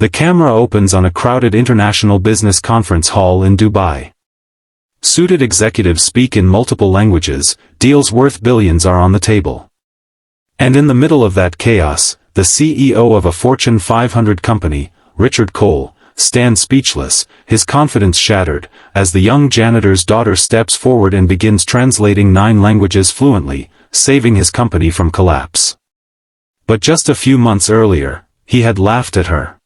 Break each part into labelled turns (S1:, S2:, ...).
S1: The camera opens on a crowded international business conference hall in Dubai. Suited executives speak in multiple languages, deals worth billions are on the table. And in the middle of that chaos, the CEO of a Fortune 500 company, Richard Cole, stands speechless, his confidence shattered, as the young janitor's daughter steps forward and begins translating 9 languages fluently, saving his company from collapse. But just a few months earlier, he had laughed at her.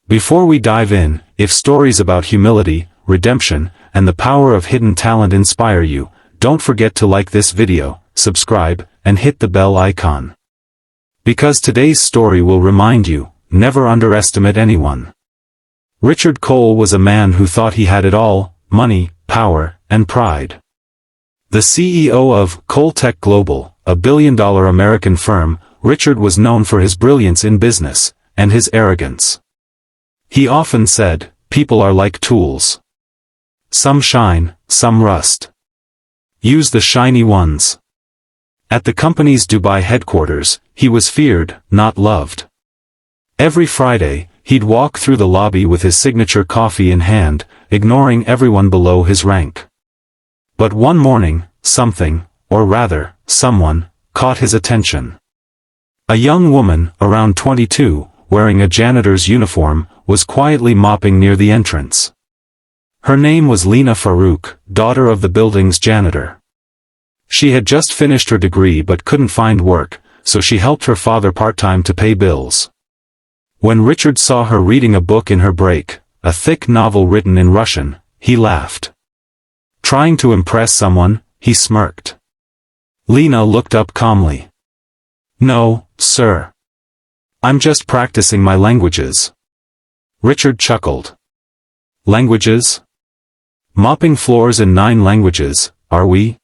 S1: Before we dive in, if stories about humility, redemption, and the power of hidden talent inspire you, don't forget to like this video, subscribe, and hit the bell icon. Because today's story will remind you, never underestimate anyone. Richard Cole was a man who thought he had it all: money, power, and pride. The CEO of Cole Tech Global, a billion-dollar American firm, Richard was known for his brilliance in business, and his arrogance. He often said, "People are like tools. Some shine, some rust. Use the shiny ones." At the company's Dubai headquarters, he was feared, not loved. Every Friday, he'd walk through the lobby with his signature coffee in hand, ignoring everyone below his rank. But one morning, something, or rather, someone, caught his attention. A young woman, around 22, wearing a janitor's uniform, was quietly mopping near the entrance. Her name was Lena Farouk, daughter of the building's janitor. She had just finished her degree but couldn't find work, so she helped her father part-time to pay bills. When Richard saw her reading a book in her break, a thick novel written in Russian, he laughed. Trying to impress someone, he smirked. Lena looked up calmly. "No, sir. I'm just practicing my languages." Richard chuckled. "Languages? Mopping floors in 9 languages, are we?"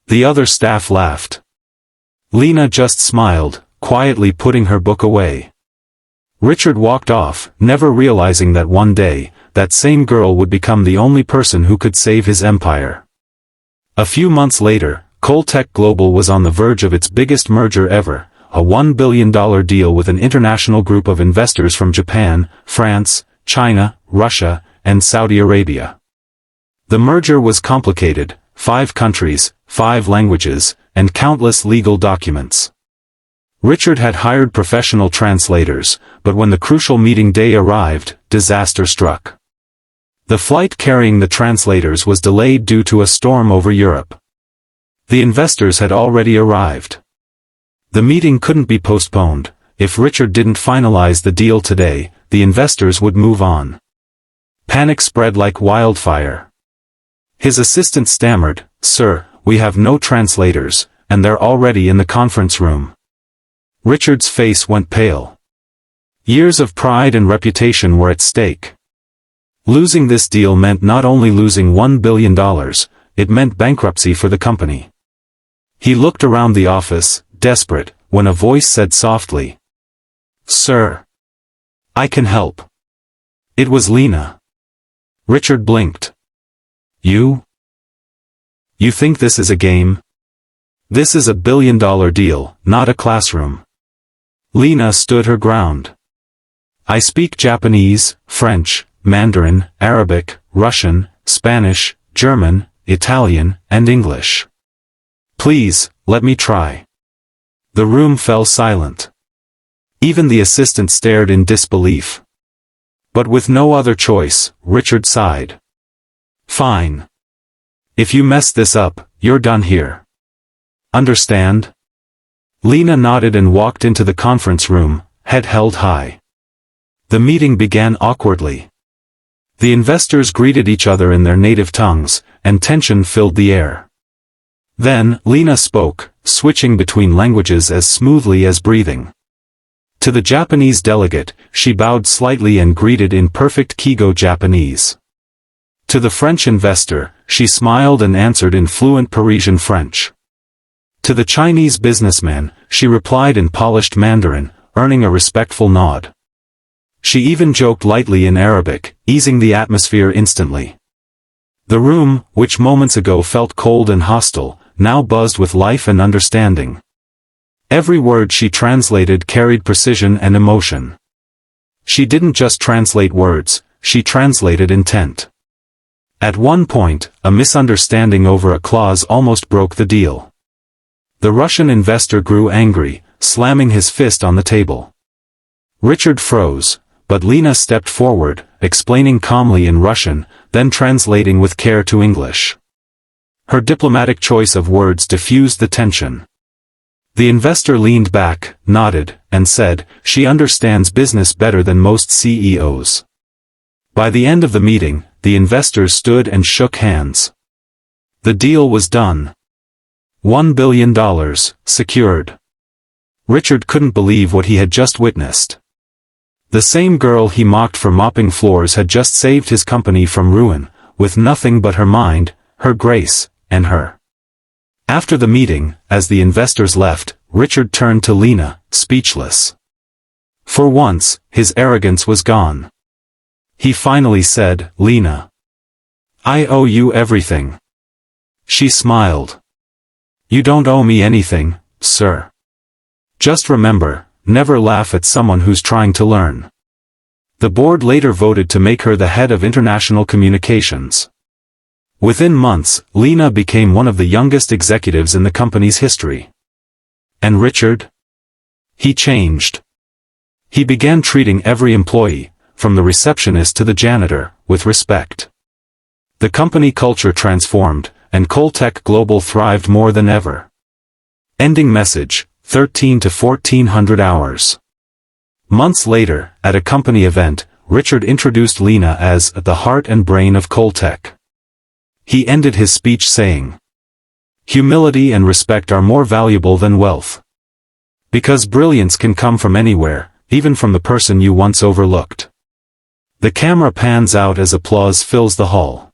S1: The other staff laughed. Lena just smiled, quietly putting her book away. Richard walked off, never realizing that one day, that same girl would become the only person who could save his empire. A few months later, Cole Tech Global was on the verge of its biggest merger ever, a $1 billion deal with an international group of investors from Japan, France, China, Russia, and Saudi Arabia. The merger was complicated: 5 countries, 5 languages, and countless legal documents. Richard had hired professional translators, but when the crucial meeting day arrived, disaster struck. The flight carrying the translators was delayed due to a storm over Europe. The investors had already arrived. The meeting couldn't be postponed. If Richard didn't finalize the deal today, the investors would move on. Panic spread like wildfire. His assistant stammered, "Sir, we have no translators, and they're already in the conference room." Richard's face went pale. Years of pride and reputation were at stake. Losing this deal meant not only losing $1 billion, it meant bankruptcy for the company. He looked around the office, desperate, when a voice said softly, "Sir, I can help." It was Lena. Richard blinked. You think this is a game? This is a billion-dollar deal, not a classroom." Lena stood her ground. "I speak Japanese, French, Mandarin, Arabic, Russian, Spanish, German, Italian, and English. Please, let me try." The room fell silent. Even the assistant stared in disbelief. But with no other choice, Richard sighed. "Fine. If you mess this up, you're done here. Understand?" Lena nodded and walked into the conference room, head held high. The meeting began awkwardly. The investors greeted each other in their native tongues, and tension filled the air. Then, Lena spoke, switching between languages as smoothly as breathing. To the Japanese delegate, she bowed slightly and greeted in perfect Kigo Japanese. To the French investor, she smiled and answered in fluent Parisian French. To the Chinese businessman, she replied in polished Mandarin, earning a respectful nod. She even joked lightly in Arabic, easing the atmosphere instantly. The room, which moments ago felt cold and hostile, now buzzed with life and understanding. Every word she translated carried precision and emotion. She didn't just translate words, she translated intent. At one point, a misunderstanding over a clause almost broke the deal. The Russian investor grew angry, slamming his fist on the table. Richard froze, but Lena stepped forward, explaining calmly in Russian, then translating with care to English. Her diplomatic choice of words diffused the tension. The investor leaned back, nodded, and said, "She understands business better than most CEOs." By the end of the meeting, the investors stood and shook hands. The deal was done. $1 billion, secured. Richard couldn't believe what he had just witnessed. The same girl he mocked for mopping floors had just saved his company from ruin, with nothing but her mind, her grace, and her. After the meeting, as the investors left, Richard turned to Lena, speechless. For once, his arrogance was gone. He finally said, "Lena, I owe you everything." She smiled. "You don't owe me anything, sir. Just remember, never laugh at someone who's trying to learn." The board later voted to make her the head of international communications. Within months, Lena became one of the youngest executives in the company's history. And Richard? He changed. He began treating every employee, from the receptionist to the janitor, with respect. The company culture transformed, and Coltech Global thrived more than ever. Ending message, 13 to 1400 hours. Months later, at a company event, Richard introduced Lena as the heart and brain of Coltech. He ended his speech saying, "Humility and respect are more valuable than wealth. Because brilliance can come from anywhere, even from the person you once overlooked." The camera pans out as applause fills the hall.